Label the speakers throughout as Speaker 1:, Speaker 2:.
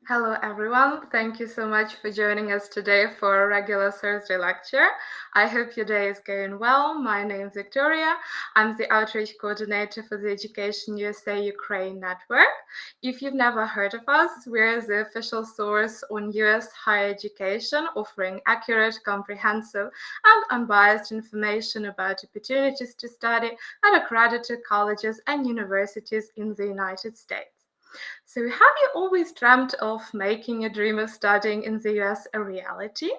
Speaker 1: Hello, everyone. Thank you so much for joining us today for a regular Thursday lecture. I hope your day is going well. My name is Victoria. I'm the outreach coordinator for the EducationUSA Ukraine network. If you've never heard of us, we're the official source on US higher education, offering accurate, comprehensive, and unbiased information about opportunities to study at accredited colleges and universities in the United States. So, have you always dreamt of making your dream of studying in the US a reality?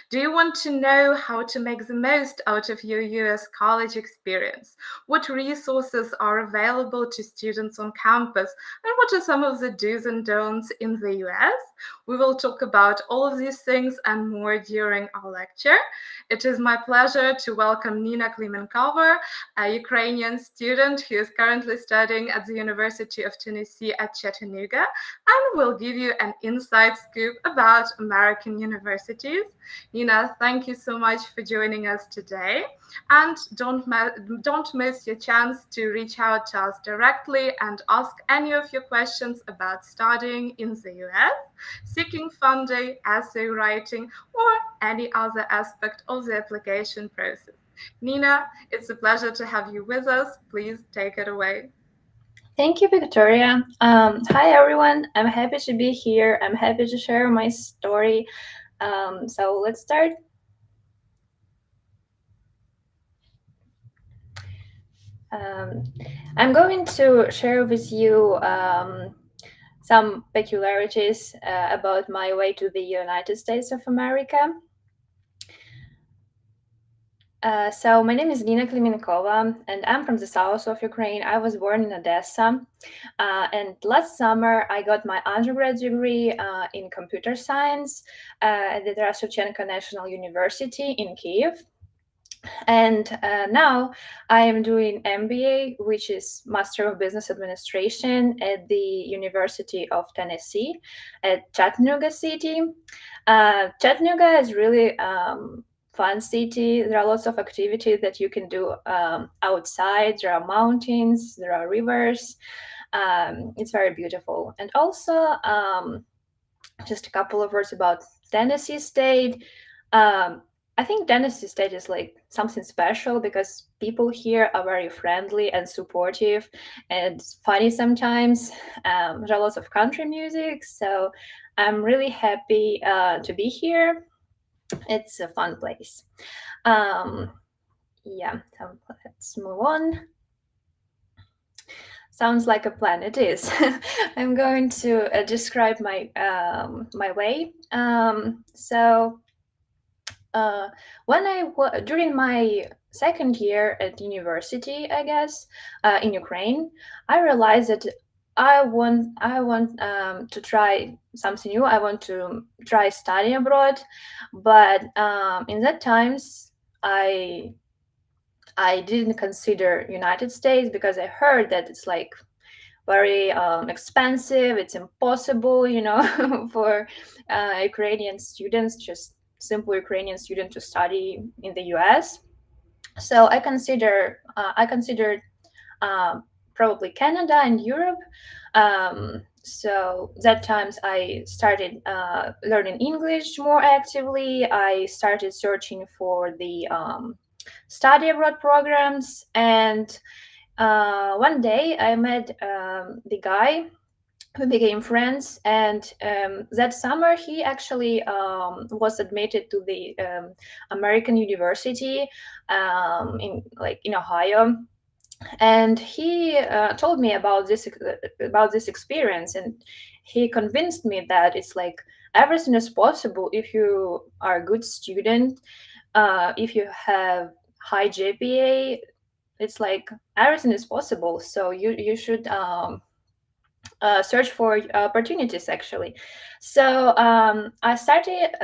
Speaker 1: Do you want to know how to make the most out of your US college experience? What resources are available to students on campus? And what are some of the do's and don'ts in the US? We will talk about all of these things and more during our lecture. It is my pleasure to welcome Ніну Кліменкову, a Ukrainian student who is currently studying at the University of Tennessee at Chattanooga and will give you an inside scoop about American universities. Nina, thank you so much for joining us today. And don't miss your chance to reach out to us directly and ask any of your questions about studying in the US, seeking funding, essay writing, or any other aspect of the application process. Nina, it's a pleasure to have you with us. Please take it away.
Speaker 2: Thank you, Victoria. Hi, everyone. I'm happy to be here. I'm happy to share my story. So let's start. I'm going to share with you some peculiarities about my way to the United States of America. So my name is Ніна Кліменкова, and I'm from the south of Ukraine. I was born in Odessa, and last summer I got my undergrad degree in computer science at the Shevchenko National University in Kyiv. And now I am doing MBA, which is Master of Business Administration at the University of Tennessee at Chattanooga City. Chattanooga is really fun city. There are lots of activities that you can do outside. There are mountains, there are rivers. It's very beautiful. And also, just a couple of words about Tennessee State. I think Tennessee State is like something special because people here are very friendly and supportive and funny sometimes. There are lots of country music, so I'm really happy to be here. It's a fun place. Yeah, so let's move on. Sounds like a plan. It is. I'm going to describe my my way. During my second year at university, I guess, in Ukraine, I realized that I want to try something new. I want to try study abroad, but in that times I didn't consider United States because I heard that it's like very expensive. It's impossible, for Ukrainian students, just simple Ukrainian student to study in the US. So I considered probably Canada and Europe. So that times I started learning English more actively. I started searching for the study abroad programs, and one day I met the guy. We became friends, and that summer he actually was admitted to the American University in Ohio, and he told me about this experience, and he convinced me that it's like everything is possible if you are a good student, if you have high GPA. It's like everything is possible, so you should search for opportunities actually. So I started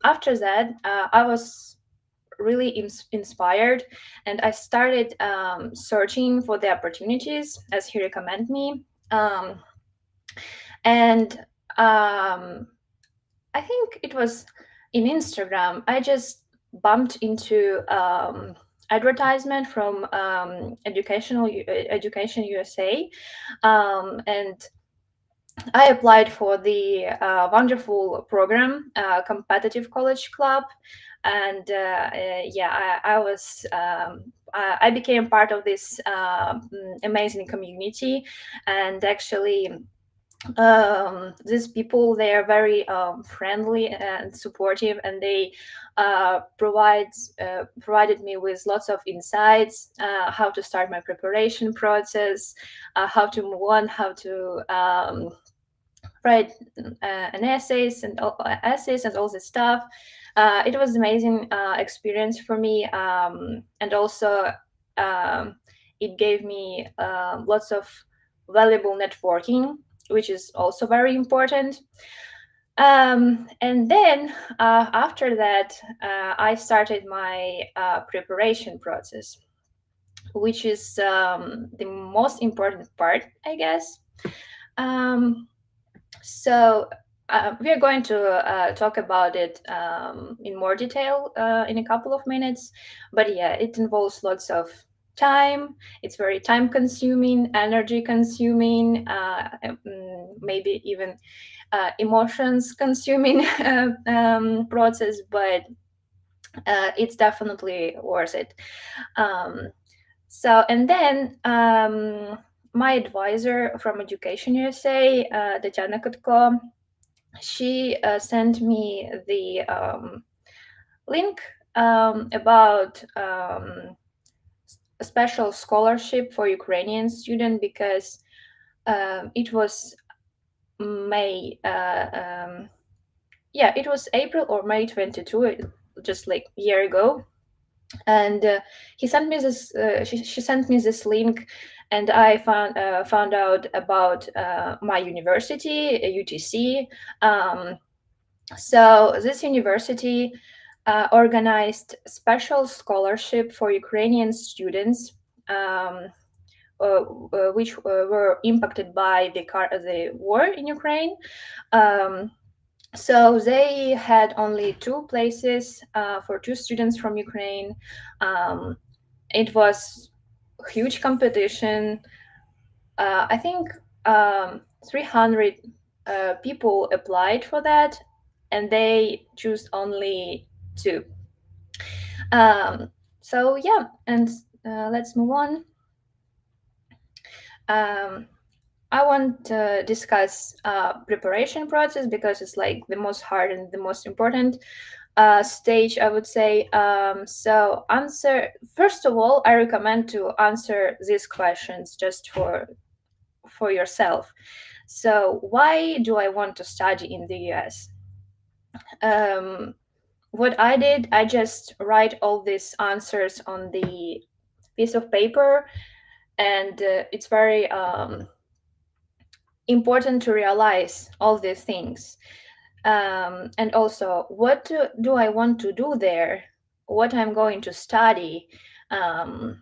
Speaker 2: after that. I was really inspired, and I started searching for the opportunities as he recommended me. And I think it was in Instagram. I just bumped into advertisement from Education USA, and I applied for the wonderful program, Competitive College Club, and I became part of this amazing community, and actually these people, they are very friendly and supportive, and they provided me with lots of insights, how to start my preparation process, how to move on, how to write an essays and all this stuff. It was amazing experience for me, and also it gave me lots of valuable networking, which is also very important. And then after that, I started my preparation process, which is the most important part, I guess. So we are going to talk about it in more detail in a couple of minutes. But yeah, it involves lots of time. It's very time consuming, energy consuming, maybe even emotions consuming process, but it's definitely worth it. And then my advisor from EducationUSA, Tatjana, she sent me the link about a special scholarship for Ukrainian student, because it was it was April or May 22, just like a year ago. And he sent me this. She sent me this link, and I found out about my university, UTC. So this university organized special scholarship for Ukrainian students, which were impacted by the war in Ukraine. So they had only 2 places for 2 students from Ukraine. It was huge competition. I think 300 people applied for that, and they choose only 2. So yeah, and let's move on. I want to discuss preparation process, because it's like the most hard and the most important stage, I would say. So first of all, I recommend to answer these questions just for yourself. So why do I want to study in the US? What I did, I just write all these answers on the piece of paper, and it's very important to realize all these things. And also, what do I want to do there? What I'm going to study, and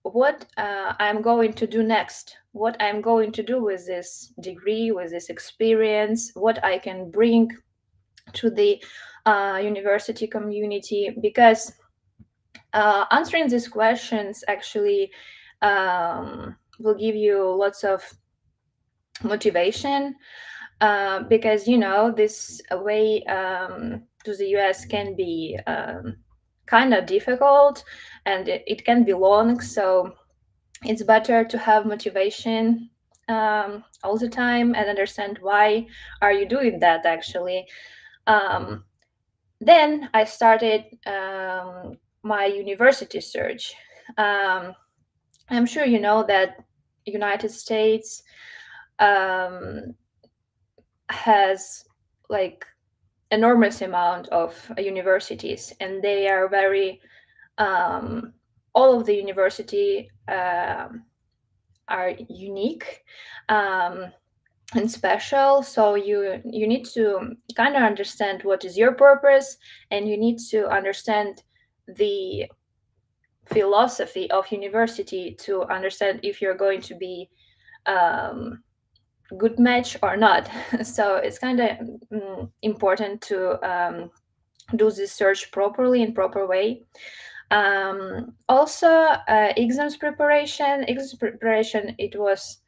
Speaker 2: what I'm going to do next, what I'm going to do with this degree, with this experience, what I can bring to the university community. Because answering these questions actually will give you lots of motivation, because this way to the US can be kind of difficult, and it can be long, so it's better to have motivation all the time and understand why are you doing that actually. Then I started my university search. I'm sure you know that United States has like enormous amount of universities, and they are very all of the university are unique and special. So you need to kind of understand what is your purpose, and you need to understand the philosophy of university to understand if you're going to be good match or not. So it's kind of important to do this search properly, in proper way. Also, exams preparation, it was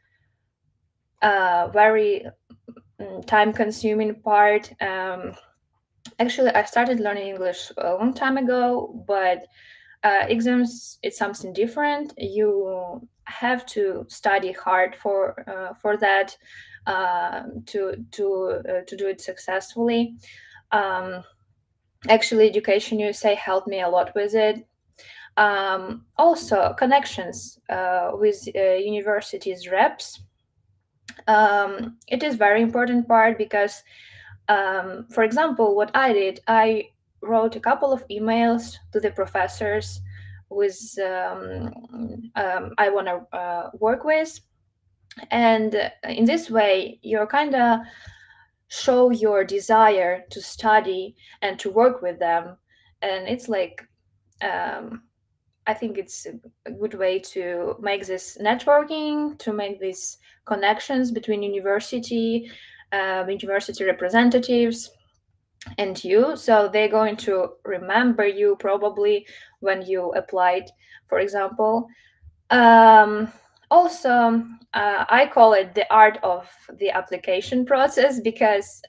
Speaker 2: very time-consuming part. Actually, I started learning English a long time ago, but exams, it's something different. You have to study hard for that, to do it successfully. Actually, EducationUSA helped me a lot with it. Also, connections with universities reps. It is very important part because, for example, what I did, I wrote a couple of emails to the professors with I want to work with, and in this way, you're kind of show your desire to study and to work with them, and it's like. I think it's a good way to make this networking, to make these connections between university representatives and you. So they're going to remember you probably when you applied, for example. Also, I call it the art of the application process because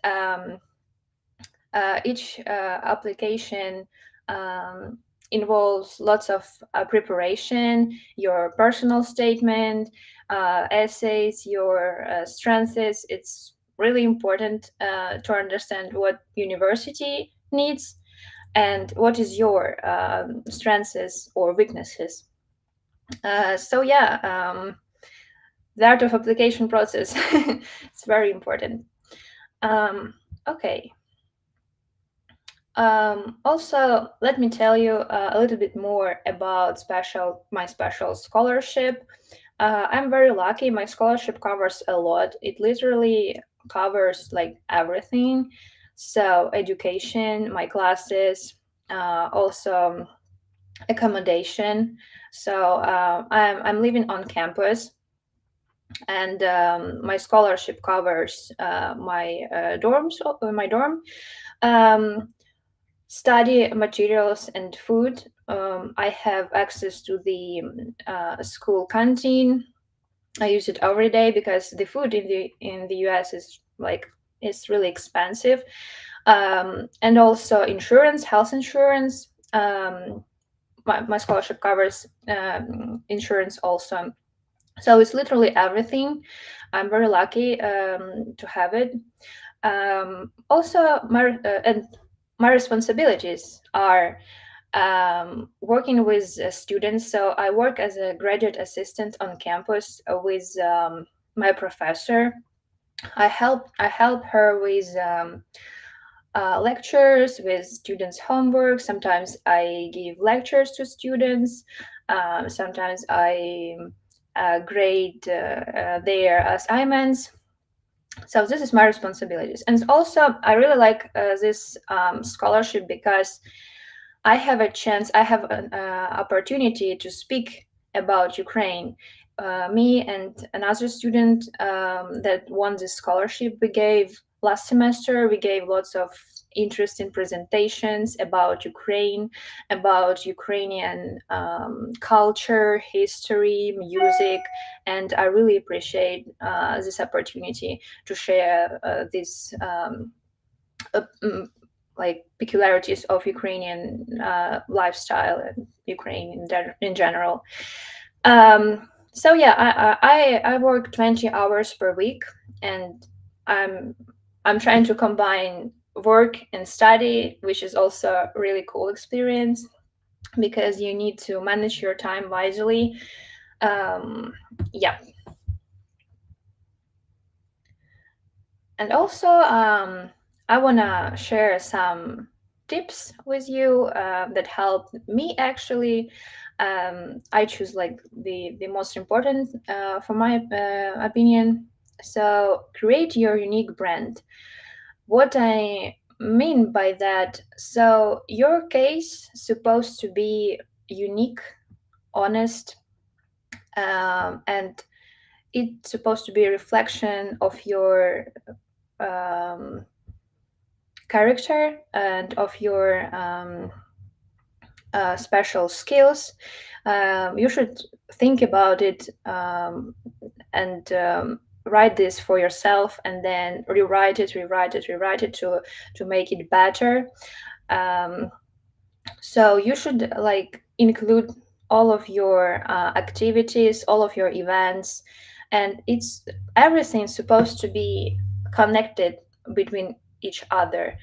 Speaker 2: each application involves lots of preparation, your personal statement, essays, your strengths. It's really important to understand what university needs and what is your strengths or weaknesses. So yeah, the art of application process, it's very important. Okay. Also, let me tell you a little bit more about my special scholarship. I'm very lucky. My scholarship covers a lot. It literally covers like everything. So education, my classes, also accommodation. So I'm living on campus, and my scholarship covers my dorm. Study materials and food. I have access to the school canteen. I use it every day because the food in the US is really expensive. And also insurance, health insurance. My scholarship covers insurance also. So it's literally everything. I'm very lucky to have it. Also, my responsibilities are working with students. So I work as a graduate assistant on campus with my professor. I help her with lectures, with students' homework. Sometimes I give lectures to students. Sometimes I grade their assignments. So this is my responsibilities. And also, I really like this scholarship because I have an opportunity to speak about Ukraine. Me and another student that won this scholarship, we gave last semester, we gave lots of interesting presentations about Ukraine, about Ukrainian culture, history, music, and I really appreciate this opportunity to share these like peculiarities of Ukrainian lifestyle and Ukraine in general. So yeah, I work 20 hours per week, and I'm trying to combine work and study, which is also a really cool experience because you need to manage your time wisely. Yeah. And also, I want to share some tips with you that helped me actually. I choose like the most important for my opinion. So create your unique brand. What I mean by that, so your case supposed to be unique, honest, and it's supposed to be a reflection of your character and of your special skills. You should think about it and write this for yourself and then rewrite it to make it better. So you should like include all of your activities, all of your events, and it's everything's supposed to be connected between each other.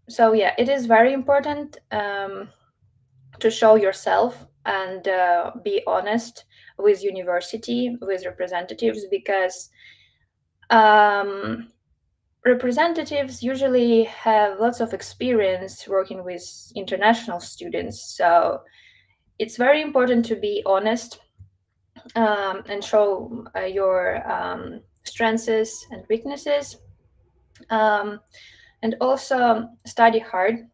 Speaker 2: So yeah, it is very important to show yourself and be honest with university, with representatives, because representatives usually have lots of experience working with international students. So it's very important to be honest and show your strengths and weaknesses, and also study hard.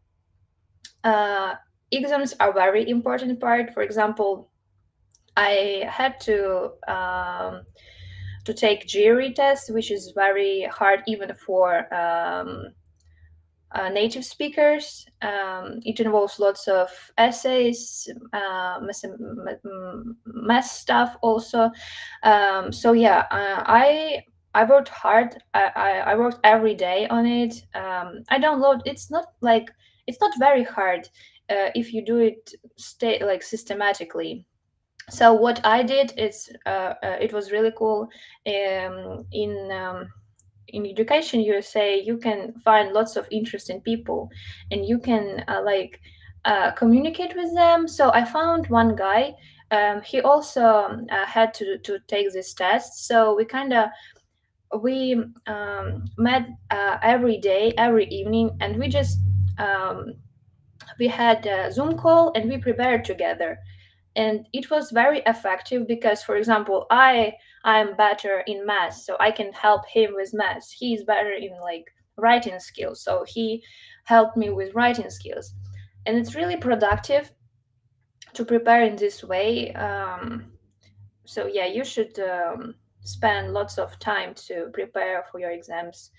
Speaker 2: Exams are very important part. For example, I had to take GRE test, which is very hard even for native speakers. It involves lots of essays, math stuff also. So yeah, I worked hard. I worked every day on it. I download. It's not very hard if you do it systematically. So what I did is it was really cool. In EducationUSA, you can find lots of interesting people, and you can communicate with them. So I found one guy. He also had to take this test. So we met every day, every evening, and we had a Zoom call and we prepared together. And it was very effective because, for example, I'm better in math, so I can help him with math. He's better in writing skills, so he helped me with writing skills. And it's really productive to prepare in this way. So yeah, you should spend lots of time to prepare for your exams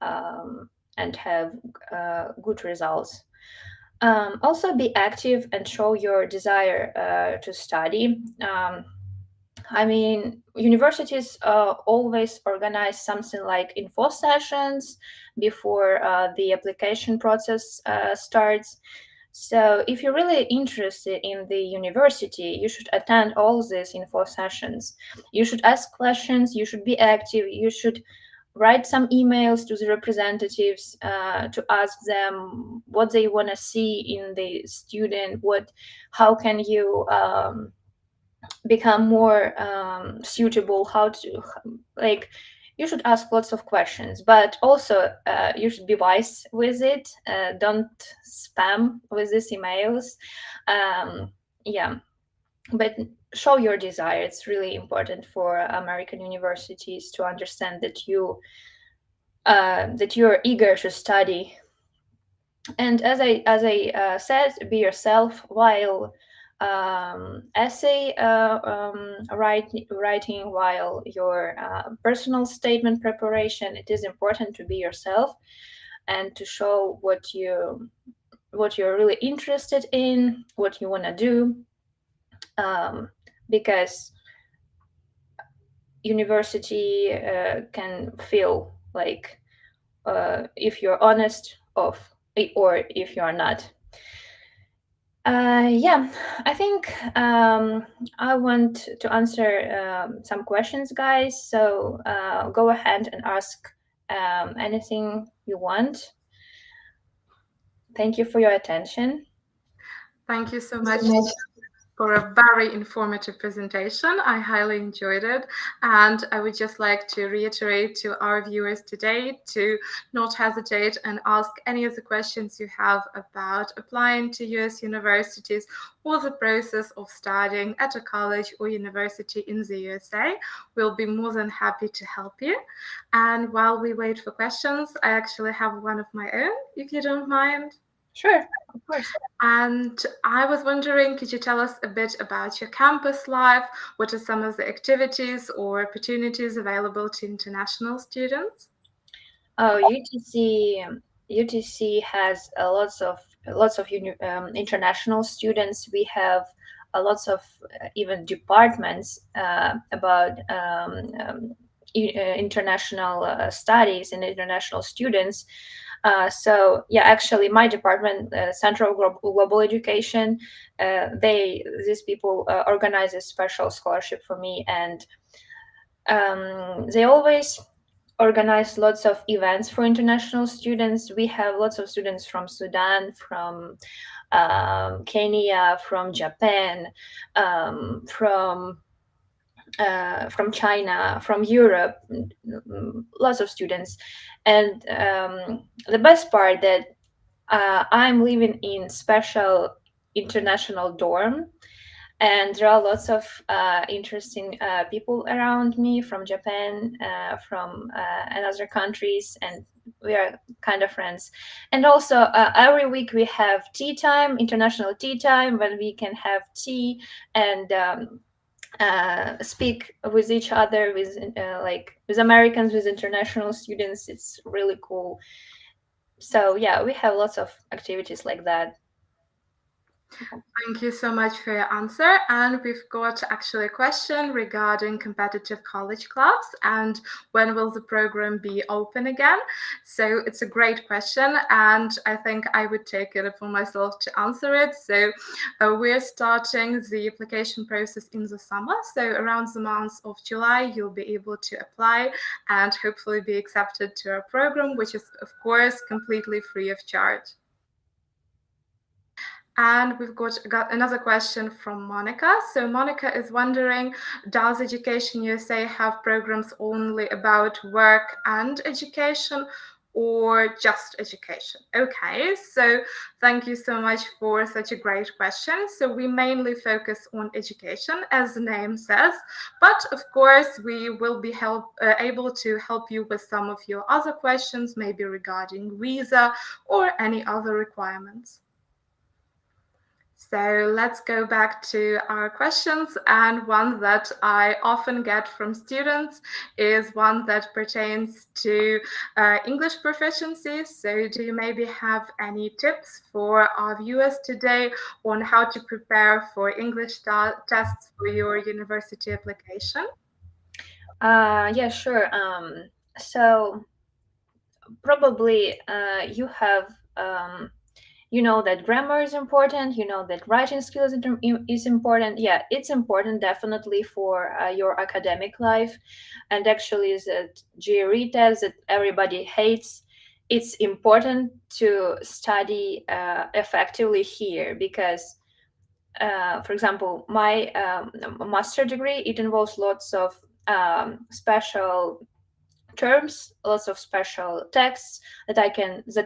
Speaker 2: and have good results. Also be active and show your desire to study. I mean, universities always organize something like info sessions before the application process starts. So if you're really interested in the university, you should attend all these info sessions. You should ask questions, you should be active, you should write some emails to the representatives to ask them what they want to see in the student, how can you become more suitable, you should ask lots of questions, but also you should be wise with it. Don't spam with these emails. Yeah, but show your desire. It's really important for American universities to understand that you're eager to study. And as I said, be yourself while essay writing, while your personal statement preparation. It is important to be yourself and to show what you're really interested in, what you want to do, because university can feel like if you're honest or if you're not. Yeah, I think I want to answer some questions, guys. So go ahead and ask anything you want. Thank you for your attention.
Speaker 1: Thank you so much for a very informative presentation. I highly enjoyed it. And I would just like to reiterate to our viewers today to not hesitate and ask any of the questions you have about applying to US universities or the process of studying at a college or university in the USA. We'll be more than happy to help you. And while we wait for questions, I actually have one of my own, if you don't mind.
Speaker 2: Sure, of course.
Speaker 1: And I was wondering, could you tell us a bit about your campus life? What are some of the activities or opportunities available to international students?
Speaker 2: Oh, UTC has lots of international students. We have lots of even departments about international studies and international students. So yeah, actually my department, Central Global Education, these people organize a special scholarship for me, and they always organize lots of events for international students. We have lots of students from Sudan, from Kenya, from Japan, from China, from Europe, lots of students. And the best part that I'm living in special international dorm, and there are lots of interesting people around me from Japan, from and other countries, and we are kind of friends. And also every week we have tea time, international tea time, when we can have tea and speak with each other, with with Americans, with international students. It's really cool. So yeah, we have lots of activities like that.
Speaker 1: Thank you so much for your answer. And we've got actually a question regarding competitive college clubs and when will the program be open again? So it's a great question, and I think I would take it upon myself to answer it. So we're starting the application process in the summer. So around the month of July, you'll be able to apply and hopefully be accepted to our program, which is, of course, completely free of charge. And we've got another question from Monica. So Monica is wondering, does EducationUSA have programs only about work and education, or just education? Okay, so thank you so much for such a great question. So we mainly focus on education, as the name says, but of course we will be able to help you with some of your other questions, maybe regarding visa or any other requirements. So let's go back to our questions, and one that I often get from students is one that pertains to English proficiency. So do you maybe have any tips for our viewers today on how to prepare for English tests for your university application?
Speaker 2: Yeah, sure. So probably you have you know that grammar is important, you know that writing skills is important. Yeah, it's important definitely for your academic life. And actually that GRE test that everybody hates, it's important to study effectively here, because for example, my master degree, it involves lots of special terms, lots of special texts that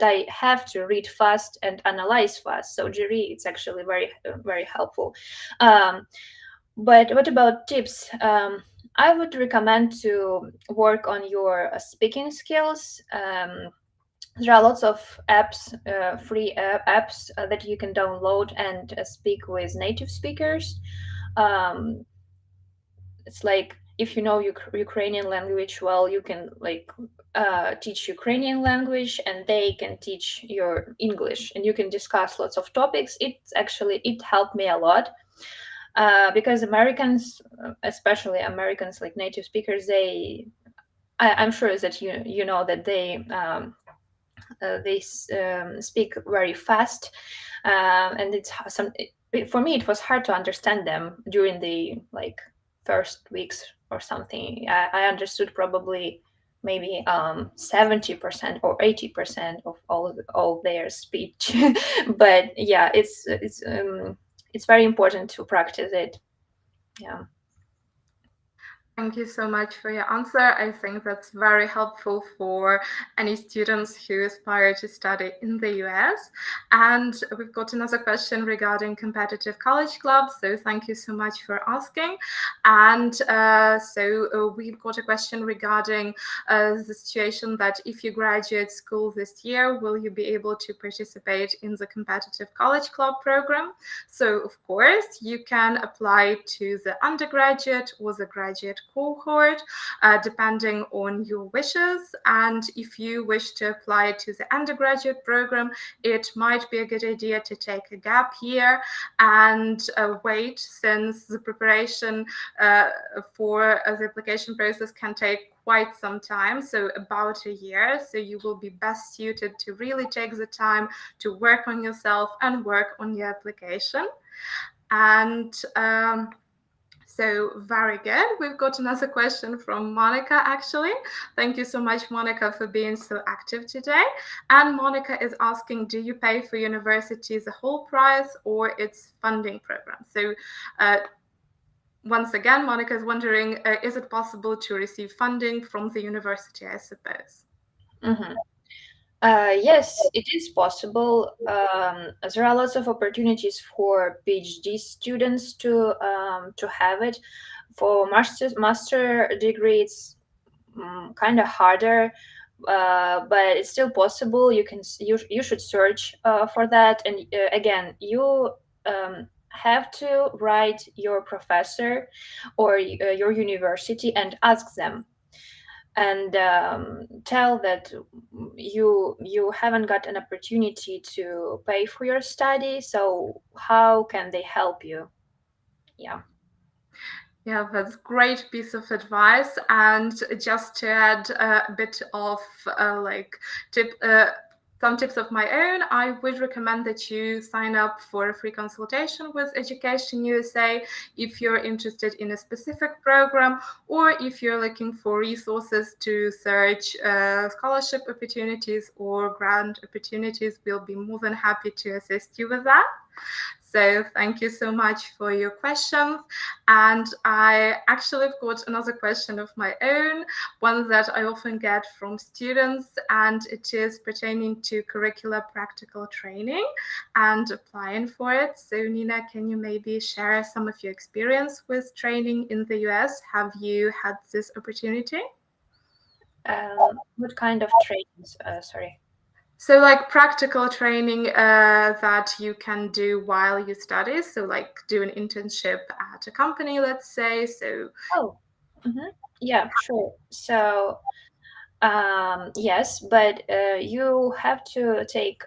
Speaker 2: I have to read fast and analyze fast. So GRE, it's actually very helpful. But what about tips? I would recommend to work on your speaking skills. There are lots of apps, free apps that you can download and speak with native speakers. It's like, if you know Ukrainian language well, you can teach Ukrainian language, and they can teach your English, and you can discuss lots of topics. It helped me a lot, because Americans, especially Americans, like native speakers, I'm sure that you know that they speak very fast, and for me it was hard to understand them during the first weeks or something. I understood probably maybe 70% or 80% of all their speech. But yeah, it's very important to practice it. Yeah.
Speaker 1: Thank you so much for your answer. I think that's very helpful for any students who aspire to study in the US. And we've got another question regarding competitive college clubs. So thank you so much for asking. And so we've got a question regarding the situation that if you graduate school this year, will you be able to participate in the competitive college club program? So of course, you can apply to the undergraduate or the graduate cohort, depending on your wishes. And if you wish to apply to the undergraduate program, it might be a good idea to take a gap year and wait, since the preparation for the application process can take quite some time, so about a year. So you will be best suited to really take the time to work on yourself and work on your application. And so very good. We've got another question from Monica, actually. Thank you so much, Monica, for being so active today. And Monica is asking, do you pay for university the whole price or its funding program? So once again, Monica is wondering, is it possible to receive funding from the university, I suppose?
Speaker 2: Mm-hmm. Yes, it is possible. There are lots of opportunities for PhD students to have it. For master degree, it's kind of harder, but it's still possible. You should search for that. And again, you have to write your professor or your university and ask them, and tell that you haven't got an opportunity to pay for your study, so how can they help you? Yeah,
Speaker 1: that's great piece of advice. And just to add a bit of some tips of my own, I would recommend that you sign up for a free consultation with EducationUSA if you're interested in a specific program, or if you're looking for resources to search scholarship opportunities or grant opportunities. We'll be more than happy to assist you with that. So thank you so much for your questions. And I actually have got another question of my own, one that I often get from students, and it is pertaining to curricular practical training and applying for it. So Nina, can you maybe share some of your experience with training in the US? Have you had this opportunity?
Speaker 2: What kind of trainings? Sorry.
Speaker 1: So like practical training that you can do while you study. So like do an internship at a company, let's say. So
Speaker 2: yeah, sure. So yes, but you have to take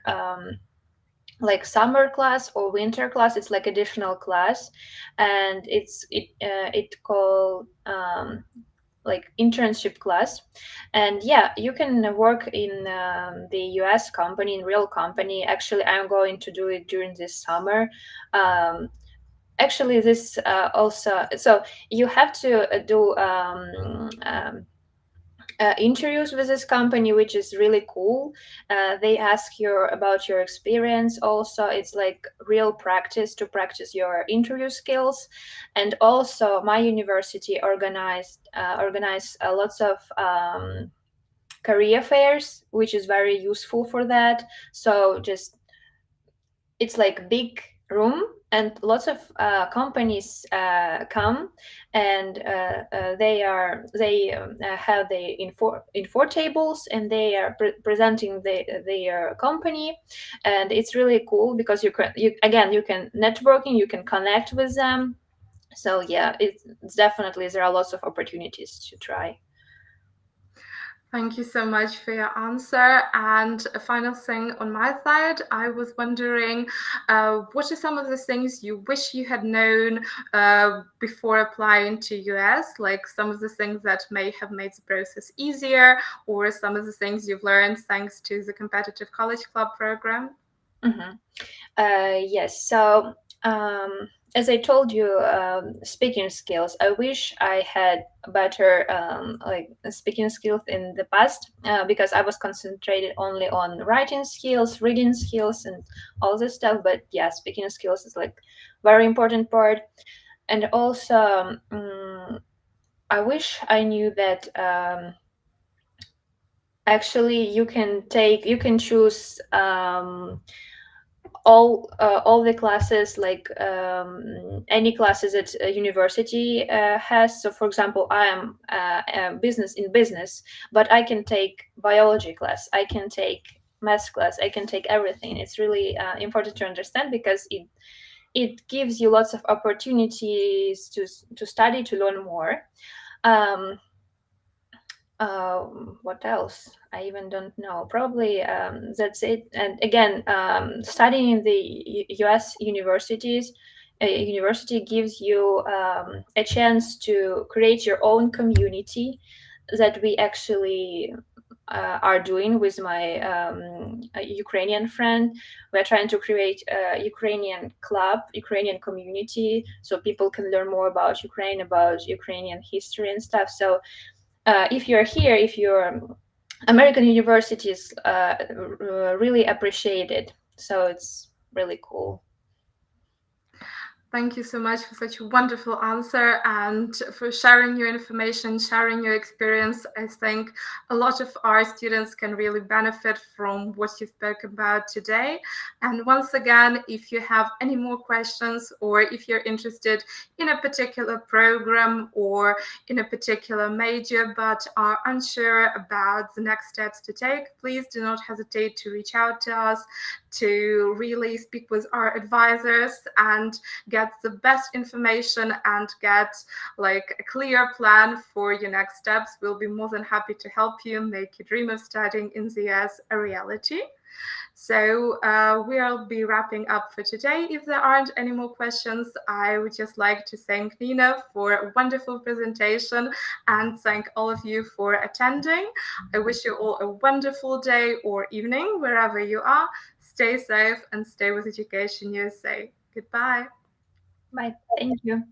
Speaker 2: like summer class or winter class. It's like additional class, and it called like internship class. And yeah, you can work in the US company, in real company. Actually, I'm going to do it during this summer. Actually, this also, so you have to do interviews with this company, which is really cool. They ask you about your experience. Also, it's like real practice to practice your interview skills. And also, my university organized lots of career fairs, which is very useful for that. So just, it's like big room, and lots of companies come, and they have the info tables, and they are presenting their company, and it's really cool because you can networking, you can connect with them. So yeah, it's definitely, there are lots of opportunities to try.
Speaker 1: Thank you so much for your answer. And a final thing on my side, I was wondering, what are some of the things you wish you had known before applying to US? Like some of the things that may have made the process easier, or some of the things you've learned thanks to the competitive college club program?
Speaker 2: Yes. So as I told you, speaking skills, I wish I had better like speaking skills in the past, because I was concentrated only on writing skills, reading skills, and all this stuff. But yeah, speaking skills is like very important part. And also, I wish I knew that actually you can choose all the classes, like any classes that a university has. So for example, I am business, but I can take biology class, I can take math class, I can take everything. It's really important to understand, because it gives you lots of opportunities to study, to learn more. What else? I even don't know. Probably that's it. And again, studying in the U.S. universities, a university gives you a chance to create your own community that we actually are doing with my Ukrainian friend. We're trying to create a Ukrainian club, Ukrainian community, so people can learn more about Ukraine, about Ukrainian history and stuff. So if you're here, if you're American universities really appreciate it. So it's really cool.
Speaker 1: Thank you so much for such a wonderful answer and for sharing your information, sharing your experience. I think a lot of our students can really benefit from what you spoke about today. And once again, if you have any more questions or if you're interested in a particular program or in a particular major but are unsure about the next steps to take, please do not hesitate to reach out to us to really speak with our advisors and get the best information and get like a clear plan for your next steps. We'll be more than happy to help you make your dream of studying in the US a reality. So we'll be wrapping up for today. If there aren't any more questions, I would just like to thank Nina for a wonderful presentation and thank all of you for attending. I wish you all a wonderful day or evening, wherever you are. Stay safe and stay with Education USA. Goodbye.
Speaker 2: Bye. Thank you.